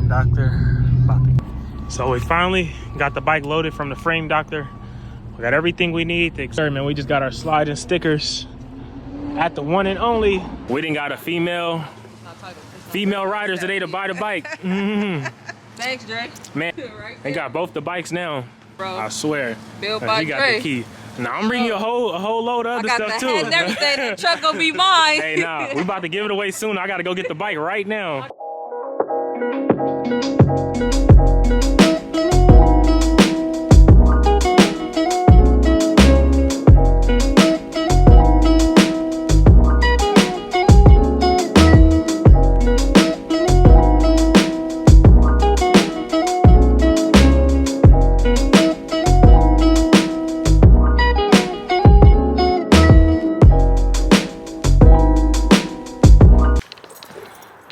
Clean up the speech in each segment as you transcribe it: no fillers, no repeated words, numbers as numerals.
frame doctor. So we finally got the bike loaded from the frame doctor. We got everything we need. Man, we just got our SLIDN stickers at the one and only. We didn't got a female riders today to buy the bike. Thanks, Dre. Man, they got both the bikes now. Bro, I swear. Built by you got Dre. the key. Now I'm bringing you a whole load of other stuff too. I got the head and everything. The truck gonna be mine. Hey, nah, we about to give it away soon. I gotta go get the bike right now.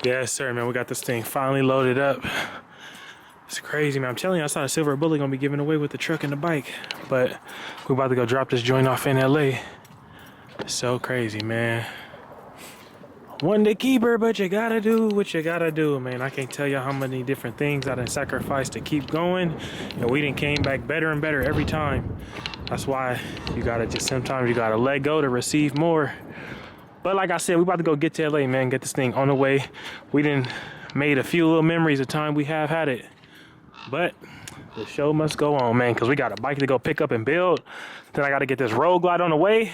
Yes, sir, man. We got this thing finally loaded up. It's crazy, man. I'm telling you, I saw a silver bullet gonna be given away with the truck and the bike, but we're about to go drop this joint off in LA. It's so crazy, man. One to keep her, but you gotta do what you gotta do, man. I can't tell you how many different things I done sacrificed to keep going, and we done came back better and better every time. That's why you gotta just, sometimes you gotta let go to receive more. But like I said, we about to go get to LA, man, get this thing on the way. We done made a few little memories of time we have had it. But the show must go on, man, because we got a bike to go pick up and build. Then I got to get this Roadglide on the way.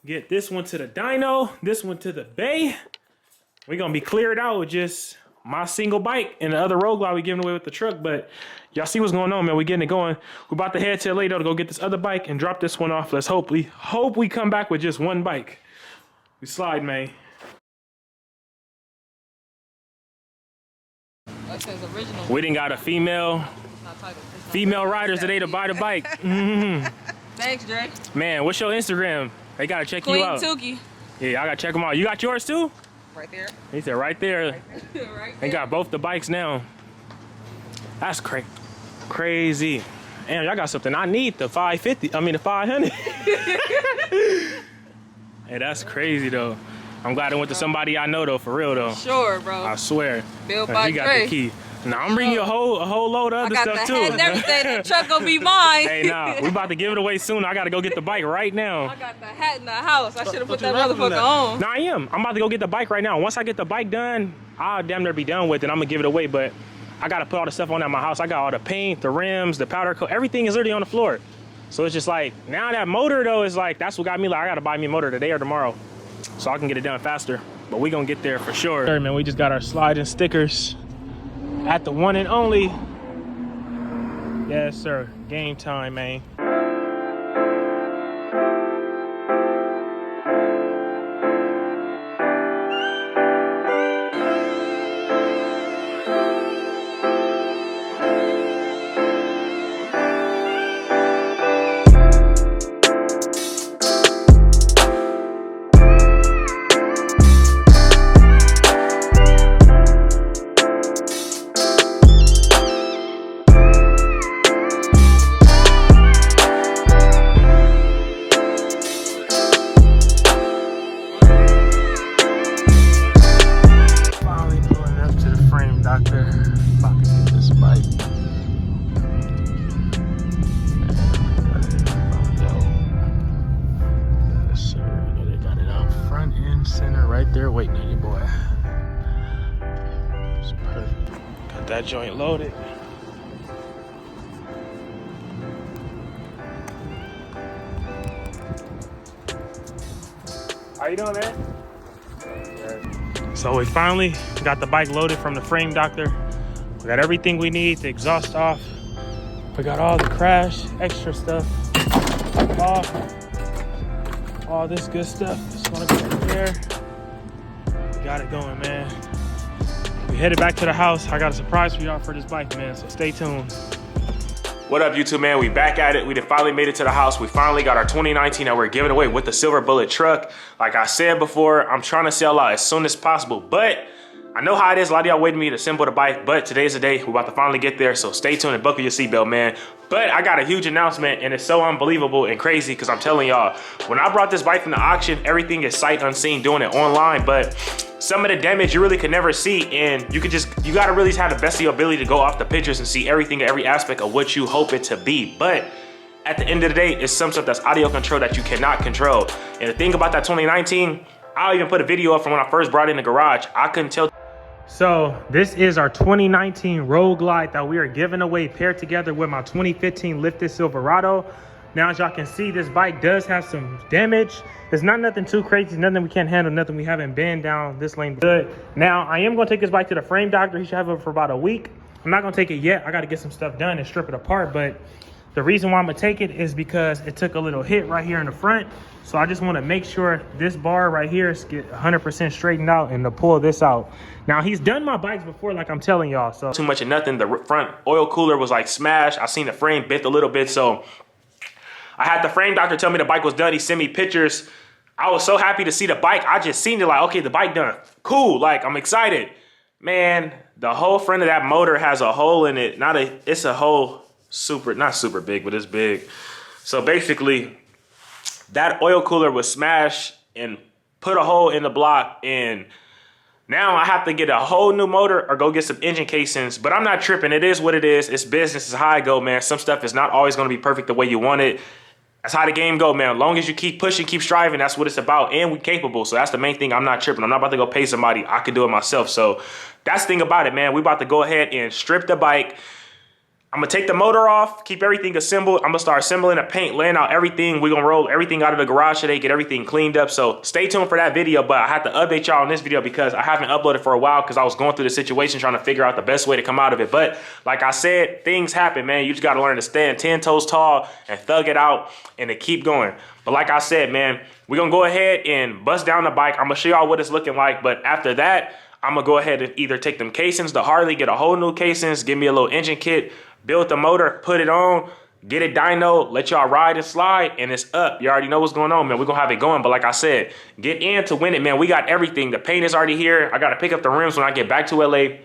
Get this one to the dyno, this one to the bay. We're going to be cleared out with just my single bike and the other Roadglide we giving away with the truck. But y'all see what's going on, man. We getting it going. We're about to head to LA, though, to go get this other bike and drop this one off. Let's hope we come back with just one bike. We slide, man. That says original. We didn't got a female riders today to buy the bike. Thanks, Dre. Man, what's your Instagram? They gotta check Queen you out. Tukey. Yeah, I gotta check them out. You got yours too? Right there. He said right there. Right there. They got both the bikes now. That's crazy. Damn, y'all got something I need, the 550. I mean the 500. Hey, that's crazy though. I'm glad I went to somebody I know though, for real though. Sure, bro. I swear. Built by He got Dre. the key. Now I'm bringing you a whole load of other stuff too. I got the head and everything. The truck gonna be mine. Hey, nah, we about to give it away soon. I gotta go get the bike right now. I got the hat in the house. I should have put that motherfucker on. Nah, I am. I'm about to go get the bike right now. Once I get the bike done, I'll damn near be done with it. I'm gonna give it away, but I gotta put all the stuff on at my house. I got all the paint, the rims, the powder coat, everything is literally on the floor. So it's just like, now that motor though is like, that's what got me like, I gotta buy me a motor today or tomorrow so I can get it done faster. But we gonna get there for sure. Sure, man, we just got our SLIDN stickers at the one and only. Yes, sir. Game time, man. Doctor, about to get this bike. Yes, sir. They got it out front and center right there waiting on you, boy. It's perfect. Got that joint loaded. How you doing, man? So we finally got the bike loaded from the frame doctor. We got everything we need, the exhaust off. We got all the crash, extra stuff off. All this good stuff. Just wanna go in there. We got it going, man. We headed back to the house. I got a surprise for y'all for this bike, man, so stay tuned. What up, YouTube, man? We back at it. We finally made it to the house. We finally got our 2019 that we're giving away with the silver bullet truck. Like I said before, I'm trying to sell out as soon as possible, but I know how it is. A lot of y'all waiting me to assemble the bike, but today's the day. We're about to finally get there, so stay tuned and buckle your seatbelt, man. But I got a huge announcement, and it's so unbelievable and crazy because I'm telling y'all, when I brought this bike from the auction, everything is sight unseen doing it online, but some of the damage you really could never see, and you gotta really have the best of your ability to go off the pictures and see everything, every aspect of what you hope it to be. But at the end of the day, it's some stuff that's audio control that you cannot control. And the thing about that 2019, I'll even put a video up from when I first brought it in the garage. I couldn't tell. So this is our 2019 Roadglide that we are giving away, paired together with my 2015 Lifted Silverado. Now, as y'all can see, this bike does have some damage. It's not nothing too crazy, nothing we can't handle, nothing we haven't been down this lane good. Now, I am gonna take this bike to the frame doctor. He should have it for about a week. I'm not gonna take it yet. I gotta get some stuff done and strip it apart, but the reason why I'm gonna take it is because it took a little hit right here in the front. So I just wanna make sure this bar right here is get 100% straightened out and to pull this out. Now, he's done my bikes before, like I'm telling y'all, so. Too much of nothing. The front oil cooler was like smashed. I seen the frame bent a little bit, so I had the frame doctor tell me the bike was done. He sent me pictures. I was so happy to see the bike. I just seen it like, okay, the bike done. Cool, like I'm excited. Man, the whole front of that motor has a hole in it. It's a hole, not super big, but it's big. So basically, that oil cooler was smashed and put a hole in the block, and now I have to get a whole new motor or go get some engine casings, but I'm not tripping. It is what it is. It's business. It's how I go, man. Some stuff is not always going to be perfect the way you want it. That's how the game go, man. As long as you keep pushing, keep striving, that's what it's about, and we're capable. So that's the main thing. I'm not tripping. I'm not about to go pay somebody. I could do it myself. So that's the thing about it, man. We about to go ahead and strip the bike. I'm gonna take the motor off, keep everything assembled. I'm gonna start assembling the paint, laying out everything. We're gonna roll everything out of the garage today, get everything cleaned up. So stay tuned for that video, but I have to update y'all on this video because I haven't uploaded for a while because I was going through the situation trying to figure out the best way to come out of it. But like I said, things happen, man. You just gotta learn to stand 10 toes tall and thug it out and to keep going. But like I said, man, we're gonna go ahead and bust down the bike. I'm gonna show y'all what it's looking like, but after that, I'm gonna go ahead and either take them casings to Harley, get a whole new casings, give me a little engine kit, build the motor, put it on, get it dyno, let y'all ride and slide, and it's up. You already know what's going on, man. We're gonna have it going, but like I said, get in to win it, man. We got everything. The paint is already here. I gotta pick up the rims when I get back to LA.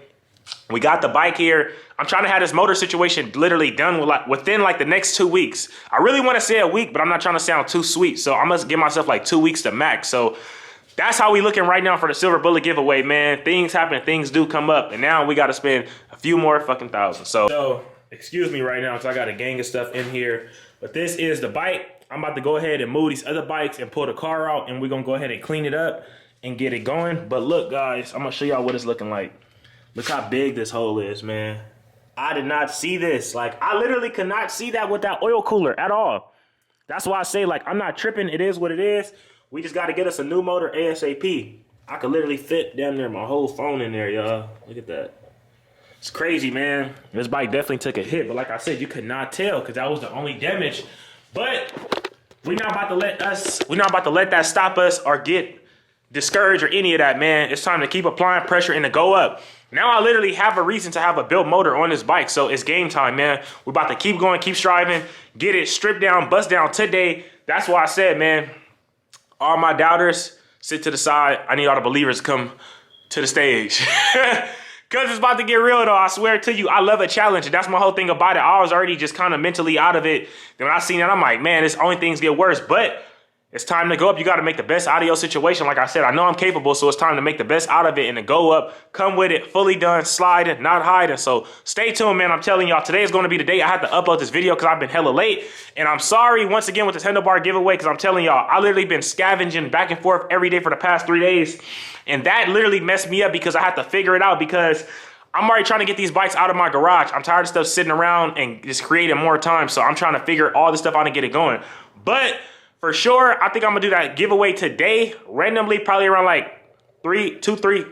We got the bike here. I'm trying to have this motor situation literally done within like the next 2 weeks. I really wanna say a week, but I'm not trying to sound too sweet, so I must give myself like 2 weeks to max. So that's how we looking right now for the Silver Bullet giveaway, man. Things happen, things do come up, and now we gotta spend a few more fucking thousands. So excuse me right now because I got a gang of stuff in here, but this is the bike. I'm about to go ahead and move these other bikes and pull the car out, and we're gonna go ahead and clean it up and get it going. But look, guys, I'm gonna show y'all what it's looking like. Look how big this hole is, man. I did not see this. Like, I literally could not see that with that oil cooler at all. That's why I say, like, I'm not tripping. It is what it is. We just got to get us a new motor ASAP. I could literally fit down there my whole phone in there, y'all. Look at that. It's crazy, man. This bike definitely took a hit, but like I said, you could not tell because that was the only damage. But we're not about to let that stop us or get discouraged or any of that, man. It's time to keep applying pressure and to go up. Now I literally have a reason to have a built motor on this bike, so it's game time, man. We're about to keep going, keep striving, get it stripped down, bust down today. That's why I said, man, all my doubters, sit to the side. I need all the believers to come to the stage. Because it's about to get real, though. I swear to you, I love a challenge. And that's my whole thing about it. I was already just kind of mentally out of it. Then when I seen that, I'm like, man, it's only things get worse. But it's time to go up. You got to make the best out of your situation. Like I said, I know I'm capable, so it's time to make the best out of it and to go up, come with it, fully done, sliding, not hiding. So stay tuned, man. I'm telling y'all, today is going to be the day I have to upload this video because I've been hella late. And I'm sorry once again with this handlebar giveaway because I'm telling y'all, I literally been scavenging back and forth every day for the past 3 days. And that literally messed me up because I had to figure it out because I'm already trying to get these bikes out of my garage. I'm tired of stuff sitting around and just creating more time. So I'm trying to figure all this stuff out and get it going. But for sure, I think I'm gonna do that giveaway today, randomly, probably around like 3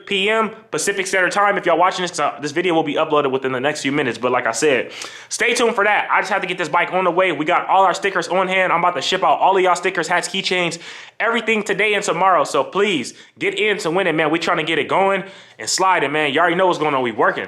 p.m. Pacific Standard Time. If y'all watching this video will be uploaded within the next few minutes. But like I said, stay tuned for that. I just have to get this bike on the way. We got all our stickers on hand. I'm about to ship out all of y'all stickers, hats, keychains, everything today and tomorrow. So please get in to win it, man. We trying to get it going and sliding, man. You already know what's going on. We working.